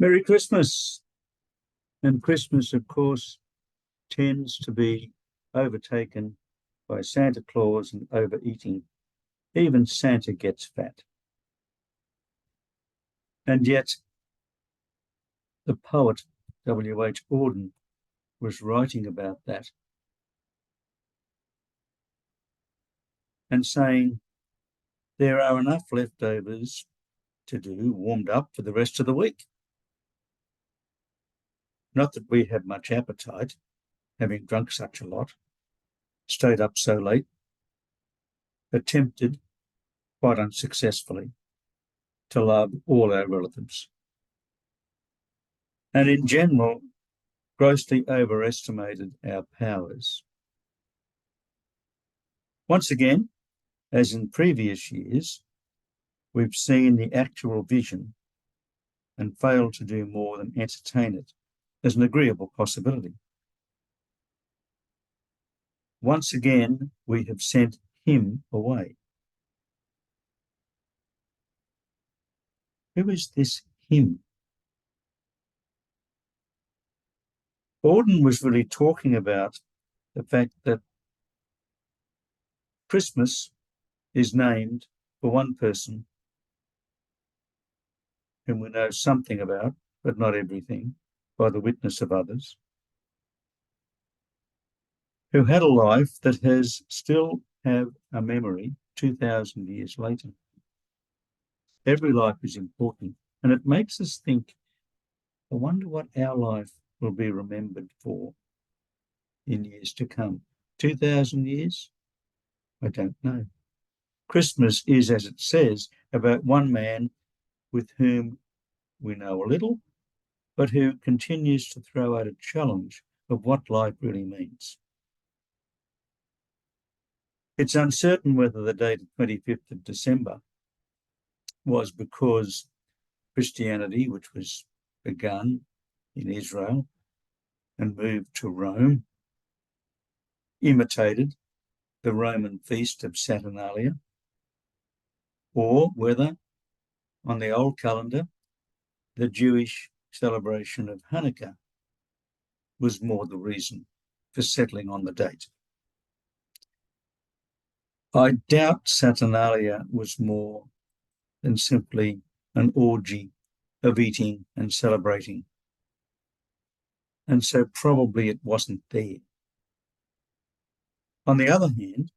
Merry Christmas. And Christmas, of course, tends to be overtaken by Santa Claus and overeating. Even Santa gets fat. And yet, the poet W.H. Auden was writing about that and saying, there are enough leftovers to do, warmed up for the rest of the week. Not that we have much appetite, having drunk such a lot, stayed up so late, attempted, quite unsuccessfully, to love all our relatives. And in general, grossly overestimated our powers. Once again, as in previous years, we've seen the actual vision and failed to do more than entertain it as an agreeable possibility. Once again, we have sent him away. Who is this him? Auden was really talking about the fact that Christmas is named for one person whom we know something about, but not everything, by the witness of others, who had a life that has still have a memory 2,000 years later. Every life is important, and it makes us think, I wonder what our life will be remembered for in years to come. 2,000 years? I don't know. Christmas is, as it says, about one man with whom we know a little, but who continues to throw out a challenge of what life really means. It's uncertain whether the date of 25th of December was because Christianity, which was begun in Israel and moved to Rome, imitated the Roman feast of Saturnalia, or whether, on the old calendar, the Jewish celebration of Hanukkah was more the reason for settling on the date. I doubt Saturnalia was more than simply an orgy of eating and celebrating, and so probably it wasn't there. On the other hand,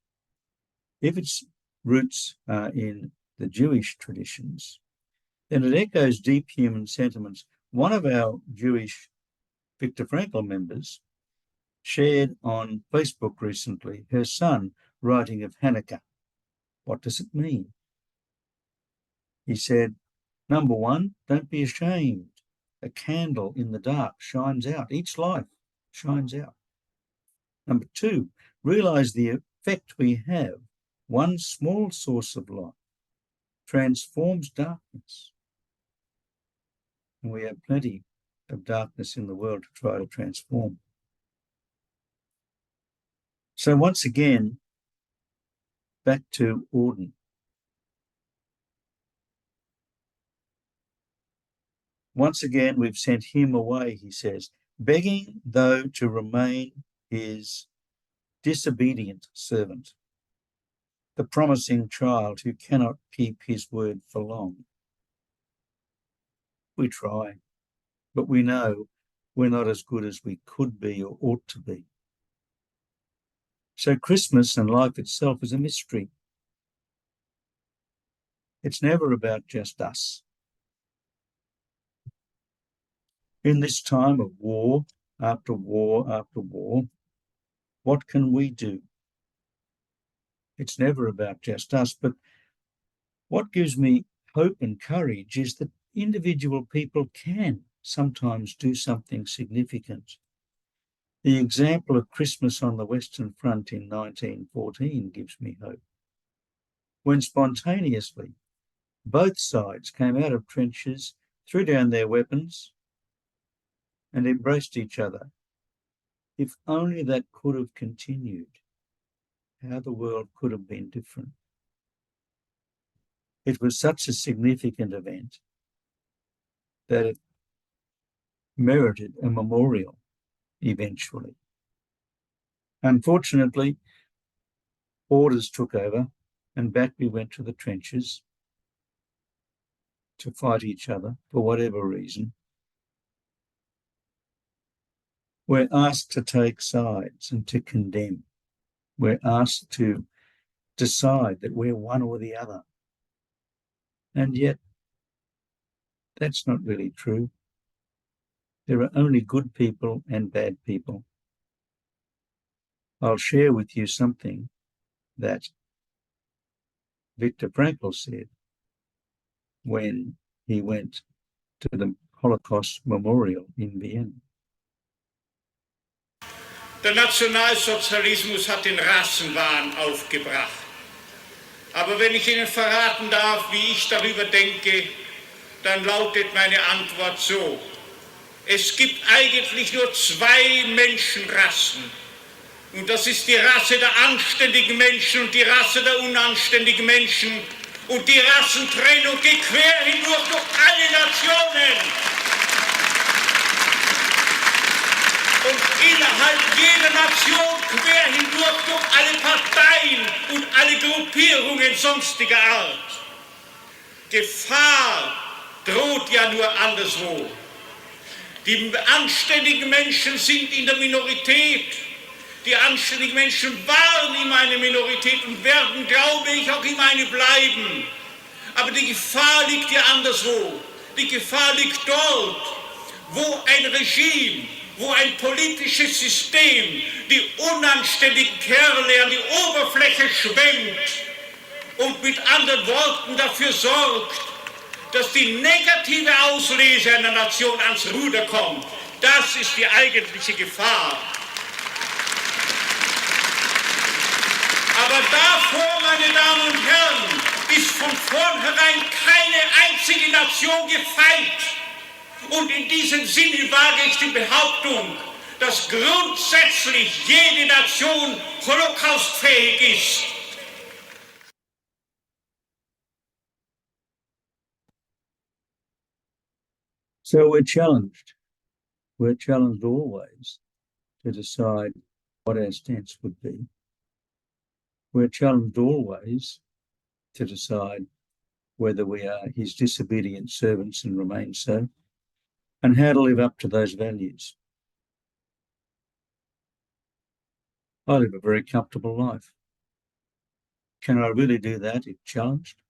if its roots are in the Jewish traditions, then it echoes deep human sentiments. One of our Jewish Viktor Frankl members shared on Facebook recently her son writing of Hanukkah. What does it mean? He said, number one, don't be ashamed. A candle in the dark shines out. Each life shines out. Number two, realize the effect we have. One small source of light transforms darkness. And we have plenty of darkness in the world to try to transform. So once again, back to Auden. Once again, we've sent him away, he says, begging, though, to remain his disobedient servant, the promising child who cannot keep his word for long. We try, but we know we're not as good as we could be or ought to be. So Christmas and life itself is a mystery. It's never about just us. In this time of war, after war, after war, what can we do? It's never about just us, but what gives me hope and courage is that individual people can sometimes do something significant. The example of Christmas on the Western Front in 1914 gives me hope, when spontaneously both sides came out of trenches, threw down their weapons, and embraced each other. If only that could have continued, how the world could have been different. It was such a significant event that it merited a memorial eventually. Unfortunately, orders took over and back we went to the trenches to fight each other for whatever reason. We're asked to take sides and to condemn. We're asked to decide that we're one or the other. And yet, that's not really true. There are only good people and bad people. I'll share with you something that Viktor Frankl said when he went to the Holocaust Memorial in Vienna. Der Nationalsozialismus hat den Rassenwahn aufgebracht. Aber wenn ich Ihnen verraten darf, wie ich darüber denke, dann lautet meine Antwort so: Es gibt eigentlich nur zwei Menschenrassen. Und das ist die Rasse der anständigen Menschen und die Rasse der unanständigen Menschen. Und die Rassentrennung geht quer hindurch durch alle Nationen. Und innerhalb jeder Nation quer hindurch durch alle Parteien und alle Gruppierungen sonstiger Art. Gefahr droht ja nur anderswo. Die anständigen Menschen sind in der Minorität. Die anständigen Menschen waren immer eine Minorität und werden, glaube ich, auch immer eine bleiben. Aber die Gefahr liegt ja anderswo. Die Gefahr liegt dort, wo ein Regime, wo ein politisches System die unanständigen Kerle an die Oberfläche schwemmt und mit anderen Worten dafür sorgt, dass die negative Auslese einer Nation ans Ruder kommt. Das ist die eigentliche Gefahr. Aber davor, meine Damen und Herren, ist von vornherein keine einzige Nation gefeit. Und in diesem Sinne wage ich die Behauptung, dass grundsätzlich jede Nation holocaustfähig ist. So we're challenged. We're challenged always to decide what our stance would be. We're challenged always to decide whether we are his disobedient servants and remain so, and how to live up to those values. I live a very comfortable life. Can I really do that if challenged?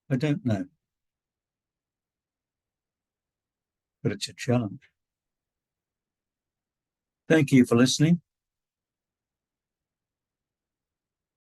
I don't know. But it's a challenge. Thank you for listening.